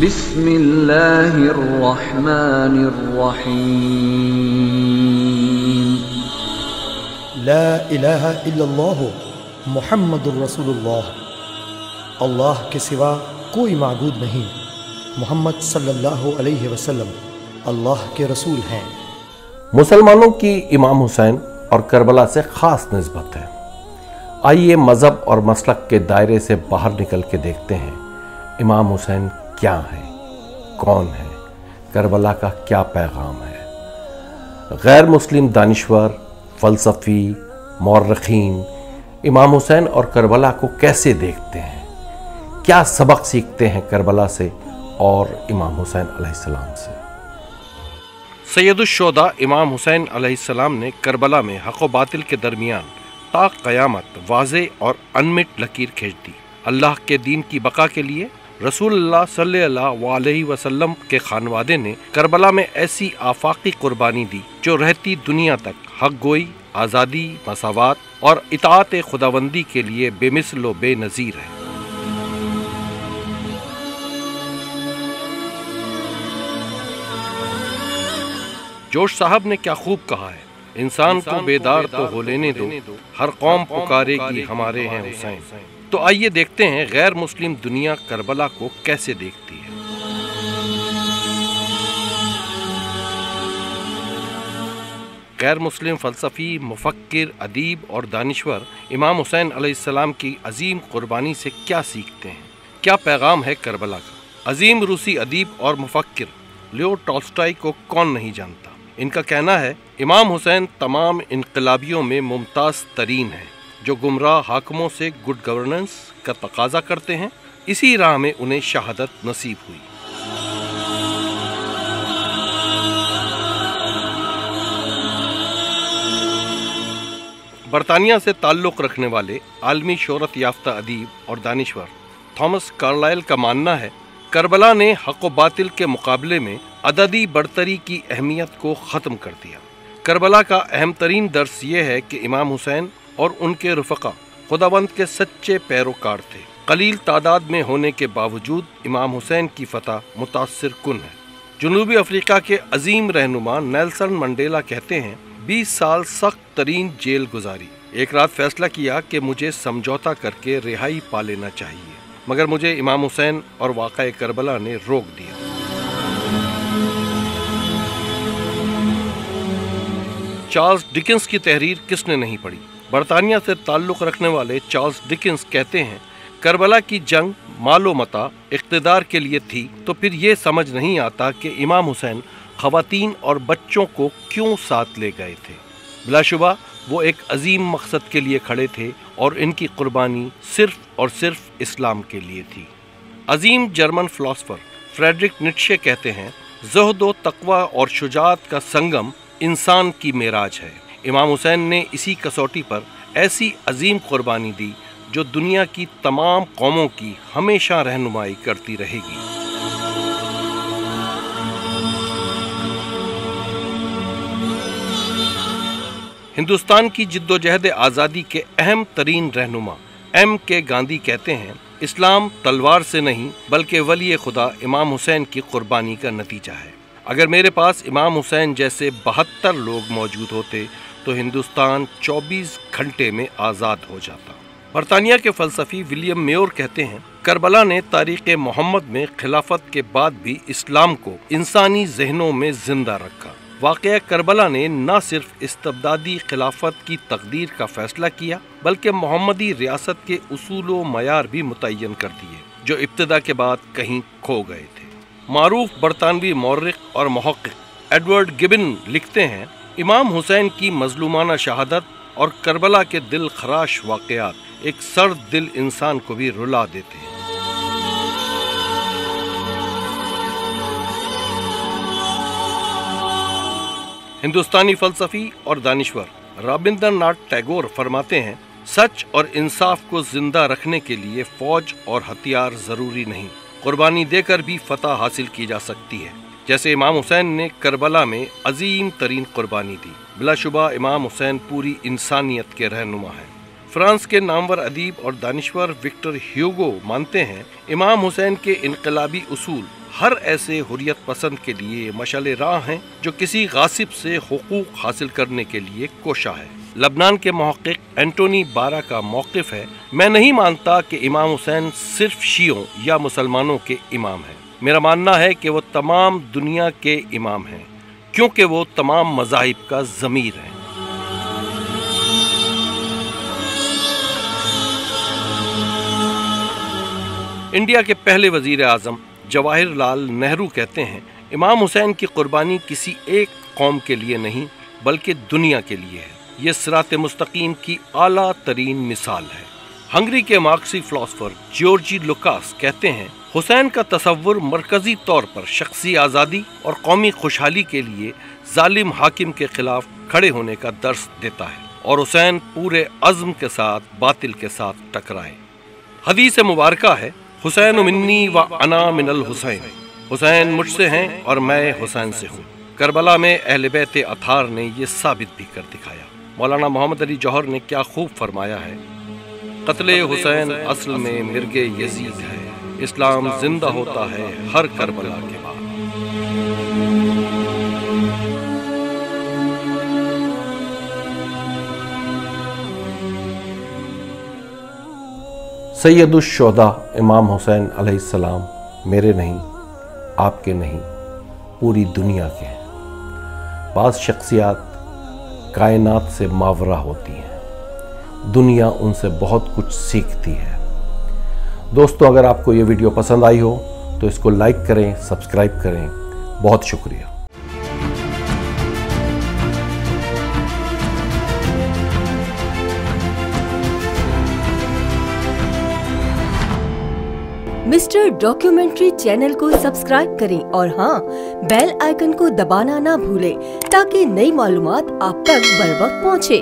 بسم اللہ الرحمن الرحیم لا الہ الا اللہ محمد الرسول اللہ۔ اللہ کے سوا کوئی معبود نہیں، محمد صلی اللہ علیہ وسلم اللہ کے رسول ہیں۔ مسلمانوں کی امام حسین اور کربلا سے خاص نسبت ہے۔ آئیے مذہب اور مسلک کے دائرے سے باہر نکل کے دیکھتے ہیں امام حسین کیا ہیں، کون ہیں، کربلا کا کیا پیغام ہے۔ غیر مسلم دانشور، فلسفی، مورخین امام حسین اور کربلا کو کیسے دیکھتے ہیں، کیا سبق سیکھتے ہیں کربلا سے اور امام حسین علیہ السلام سے۔ سید الشہداء امام حسین علیہ السلام نے کربلا میں حق و باطل کے درمیان تا قیامت واضح اور انمٹ لکیر کھینچ دی۔ اللہ کے دین کی بقا کے لیے رسول اللہ صلی اللہ علیہ وسلم کے خانوادے نے کربلا میں ایسی آفاقی قربانی دی جو رہتی دنیا تک حق گوئی، آزادی، مساوات اور اطاعت خداوندی کے لیے بے مثل و بے نظیر ہے۔ جوش صاحب نے کیا خوب کہا ہے، انسان کو بیدار تو ہو لینے دو، ہر قوم پکارے گی ہمارے ہیں حسین۔ تو آئیے دیکھتے ہیں غیر مسلم دنیا کربلا کو کیسے دیکھتی ہے۔ غیر مسلم فلسفی، مفکر، ادیب اور دانشور امام حسین علیہ السلام کی عظیم قربانی سے کیا سیکھتے ہیں، کیا پیغام ہے کربلا کا۔ عظیم روسی ادیب اور مفکر لیو ٹالسٹائی کو کون نہیں جانتا۔ ان کا کہنا ہے امام حسین تمام انقلابیوں میں ممتاز ترین ہیں، جو گمراہ حاکموں سے گڈ گورننس کا تقاضا کرتے ہیں، اسی راہ میں انہیں شہادت نصیب ہوئی۔ برطانیہ سے تعلق رکھنے والے عالمی شہرت یافتہ ادیب اور دانشور تھامس کارلائل کا ماننا ہے کربلا نے حق و باطل کے مقابلے میں عددی برتری کی اہمیت کو ختم کر دیا۔ کربلا کا اہم ترین درس یہ ہے کہ امام حسین اور ان کے رفقا خداوند کے سچے پیروکار تھے۔ قلیل تعداد میں ہونے کے باوجود امام حسین کی فتح متاثر کن ہے۔ جنوبی افریقہ کے عظیم رہنما نیلسن منڈیلا کہتے ہیں 20 سال سخت ترین جیل گزاری، ایک رات فیصلہ کیا کہ مجھے سمجھوتا کر کے رہائی پا لینا چاہیے، مگر مجھے امام حسین اور واقعہ کربلا نے روک دیا۔ چارلز ڈکنس کی تحریر کس نے نہیں پڑھی؟ برطانیہ سے تعلق رکھنے والے چارلز ڈکنس کہتے ہیں کربلا کی جنگ مال و متاع اقتدار کے لیے تھی، تو پھر یہ سمجھ نہیں آتا کہ امام حسین خواتین اور بچوں کو کیوں ساتھ لے گئے تھے۔ بلا شبہ وہ ایک عظیم مقصد کے لیے کھڑے تھے اور ان کی قربانی صرف اور صرف اسلام کے لیے تھی۔ عظیم جرمن فلاسفر فریڈرک نیٹشے کہتے ہیں زہد و تقوی اور شجاعت کا سنگم انسان کی معراج ہے۔ امام حسین نے اسی کسوٹی پر ایسی عظیم قربانی دی جو دنیا کی تمام قوموں کی ہمیشہ رہنمائی کرتی رہے گی۔ ہندوستان کی جد و جہد آزادی کے اہم ترین رہنما ایم کے گاندھی کہتے ہیں اسلام تلوار سے نہیں بلکہ ولی خدا امام حسین کی قربانی کا نتیجہ ہے۔ اگر میرے پاس امام حسین جیسے 72 لوگ موجود ہوتے تو ہندوستان 24 گھنٹے میں آزاد ہو جاتا۔ برطانیہ کے فلسفی ولیم میور کہتے ہیں کربلا نے تاریخ محمد میں خلافت کے بعد بھی اسلام کو انسانی ذہنوں میں زندہ رکھا۔ واقعہ کربلا نے نہ صرف استبدادی خلافت کی تقدیر کا فیصلہ کیا بلکہ محمدی ریاست کے اصول و معیار بھی متعین کر دیے جو ابتدا کے بعد کہیں کھو گئے تھے۔ معروف برطانوی مورخ اور محقق ایڈورڈ گبن لکھتے ہیں امام حسین کی مظلومانہ شہادت اور کربلا کے دل خراش واقعات ایک سرد دل انسان کو بھی رلا دیتے ہیں۔ ہندوستانی فلسفی اور دانشور رابندر ناتھ ٹیگور فرماتے ہیں سچ اور انصاف کو زندہ رکھنے کے لیے فوج اور ہتھیار ضروری نہیں، قربانی دے کر بھی فتح حاصل کی جا سکتی ہے، جیسے امام حسین نے کربلا میں عظیم ترین قربانی دی۔ بلا شبہ امام حسین پوری انسانیت کے رہنما ہیں۔ فرانس کے نامور ادیب اور دانشور وکٹر ہیوگو مانتے ہیں امام حسین کے انقلابی اصول ہر ایسے حریت پسند کے لیے مشعل راہ ہیں جو کسی غاصب سے حقوق حاصل کرنے کے لیے کوشاں ہے۔ لبنان کے محقق اینٹونی بارا کا موقف ہے، میں نہیں مانتا کہ امام حسین صرف شیعوں یا مسلمانوں کے امام ہیں، میرا ماننا ہے کہ وہ تمام دنیا کے امام ہیں، کیونکہ وہ تمام مذاہب کا ضمیر ہیں۔ انڈیا کے پہلے وزیر اعظم جواہر لال نہرو کہتے ہیں، امام حسین کی قربانی کسی ایک قوم کے لیے نہیں بلکہ دنیا کے لیے ہے، یہ صراط مستقیم کی اعلیٰ ترین مثال ہے۔ ہنگری کے مارکسی فلاسفر جیورجی لوکاس کہتے ہیں، حسین کا تصور مرکزی طور پر شخصی آزادی اور قومی خوشحالی کے لیے ظالم حاکم کے خلاف کھڑے ہونے کا درس دیتا ہے، اور حسین پورے عزم کے ساتھ باطل کے ساتھ ٹکرائے۔ حدیث مبارکہ ہے، حسین منی و انا من الحسین، حسین مجھ سے ہیں اور میں حسین سے ہوں۔ کربلا میں اہل بیت اطہار نے یہ ثابت بھی کر دکھایا۔ مولانا محمد علی جوہر نے کیا خوب فرمایا ہے، قتل حسین اصل میں مرگ یزید ہے، اسلام زندہ ہوتا ہے ہر کربلا کے بعد۔ سید الشہداء امام حسین علیہ السلام میرے نہیں، آپ کے نہیں، پوری دنیا کے ہیں۔ بعض شخصیات کائنات سے ماورا ہوتی ہیں، دنیا ان سے بہت کچھ سیکھتی ہے۔ دوستو، اگر آپ کو یہ ویڈیو پسند آئی ہو تو اس کو لائک کریں، سبسکرائب کریں۔ بہت شکریہ۔ مسٹر ڈاکیومنٹری چینل کو سبسکرائب کریں اور ہاں، بیل آئیکن کو دبانا نہ بھولیں تاکہ نئی معلومات آپ تک بر وقت پہنچے۔